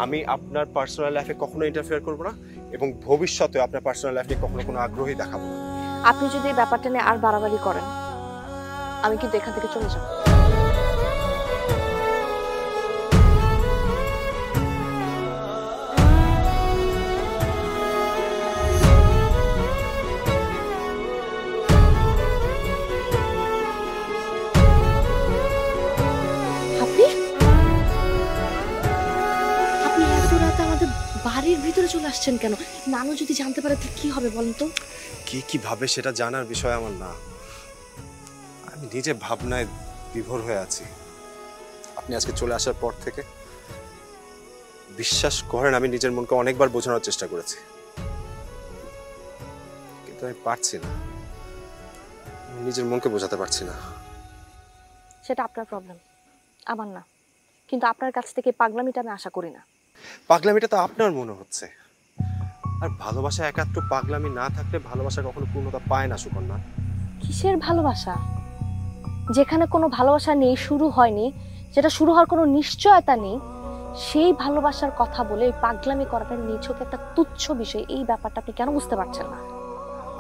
আমি আপনার পার্সোনাল লাইফে কখনো ইন্টারফেয়ার করব না এবং ভবিষ্যতে আপনার পার্সোনাল লাইফে কখনো কোনো আগ্রহী দেখাবো না। আপনি যদি এই ব্যাপারটা নিয়ে আর বাড়াবাড়ি করেন, আমি কিন্তু এখান থেকে চলে যাব। বাড়ির ভিতরে চলে আসছেন কেন? নানু যদি জানতে পারে তো কি হবে বলেন তো? কি ভাবে সেটা জানার বিষয় আমার না। আমি নিজে ভাবনায় বিভোর হয়ে আছি। আপনি আজকে চলে আসার পর থেকে বিশ্বাস করেন আমি নিজের মনকে অনেকবার বোঝানোর চেষ্টা করেছি, কিন্তু আমি পারছি না। নিজের মনকে বোঝাতে পারছি না। সেটা আপনার প্রবলেম, আমার না। কিন্তু আপনার কাছ থেকে পাগলামিটা আমি আশা করি না। পাগলামিটা তো আপনার মনে হচ্ছে। আর ভালোবাসা একাত্র পাগলামি না থাকলে ভালোবাসা কখনো পূর্ণতা পায় না সুকন্যা। কিসের ভালোবাসা? যেখানে কোনো ভালোবাসা নেই, শুরু হয়নি, যেটা শুরু হওয়ার কোনো নিশ্চয়তা নেই, সেই ভালোবাসার কথা বলে এই পাগলামি করাটা নিছক একটা তুচ্ছ বিষয়। এই ব্যাপারটা আপনি কেন বুঝতে পারছেন না?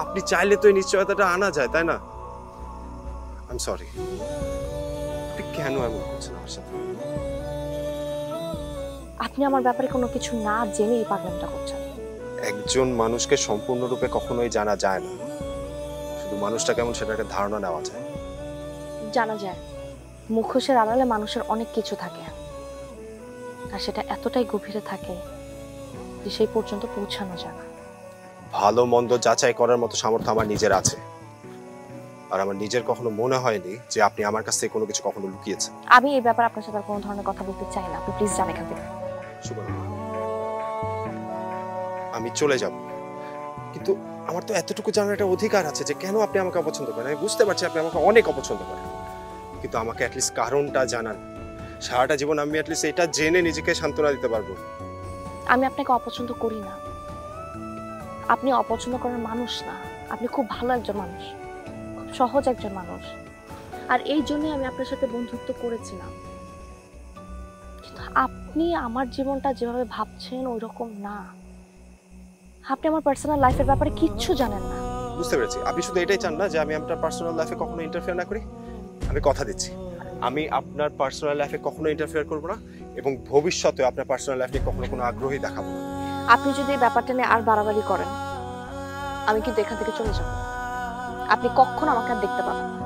আপনি চাইলে তো এই নিশ্চয়তাটা আনা যায়, তাই না? I am sorry. আপনি কেন এমন করছেন আমার সাথে? আপনি আমার ব্যাপারে কোনো কিছু না জেনে এই পাগলামিটা করছেন। একজন মানুষকে সম্পূর্ণরূপে কখনোই জানা যায় না, শুধু মানুষটা কেমন সেটা একটা ধারণা নেওয়া যায়। জানা যায়, মুখোশের আড়ালে মানুষের অনেক কিছু থাকে, আর সেটা এতটাই গভীরে থাকে যে সেই পর্যন্ত পৌঁছানো যায় না। ভালো মন্দ যাচাই করার মতো সামর্থ্য আমার নিজের আছে, আর আমার নিজের কখনো মনে হয়নি যে আপনি আমার কাছ থেকে কোনো কিছু কখনো লুকিয়েছেন। আমি এই ব্যাপারে আপনার সাথে কোনো ধরনের কথা বলতে চাই না। আপনি প্লিজ যান এখান থেকে। সুবর্ণা, আমি চলে যাব, কিন্তু আমার তো এতটুকু জানার একটা অধিকার আছে যে কেন আপনি আমাকে অপছন্দ করেন। আমি বুঝতে পারছি আপনি আমাকে অনেক অপছন্দ করেন, কিন্তু আমাকে অ্যাটলিস্ট কারণটা জানান। সারাটা জীবন আমি অ্যাটলিস্ট এটা জেনে নিজেকে সান্ত্বনা দিতে পারবো। আমি আপনাকে অপছন্দ করি না। আপনি অপছন্দ করার মানুষ না। আপনি খুব ভালো একজন মানুষ, খুব সহজ একজন মানুষ, আর এই জন্যই আমি আপনার সাথে বন্ধুত্ব করেছিলাম। কিন্তু আপনি আমার জীবনটা যেভাবে ভাবছেন ওই রকম না। আপনি আমার পার্সোনাল লাইফের ব্যাপারে কিচ্ছু জানেন না। বুঝতে পেরেছি, আপনি শুধু এটাই চান না যে আমি আপনার পার্সোনাল লাইফে কখনো ইন্টারফেয়ার না করি। আমি কথা দিচ্ছি আমি আপনার পার্সোনাল লাইফে কখনো ইন্টারফেয়ার করব না এবং ভবিষ্যতে আপনার পার্সোনাল লাইফে কখনো কোনো আগ্রহী দেখাবো না। আপনি যদি এই ব্যাপারটা নিয়ে আর বাড়াবাড়ি করেন, আমি কিন্তু এখান থেকে চলে যাব। আপনি কখনো আমাকে আর দেখতে পাবেন না।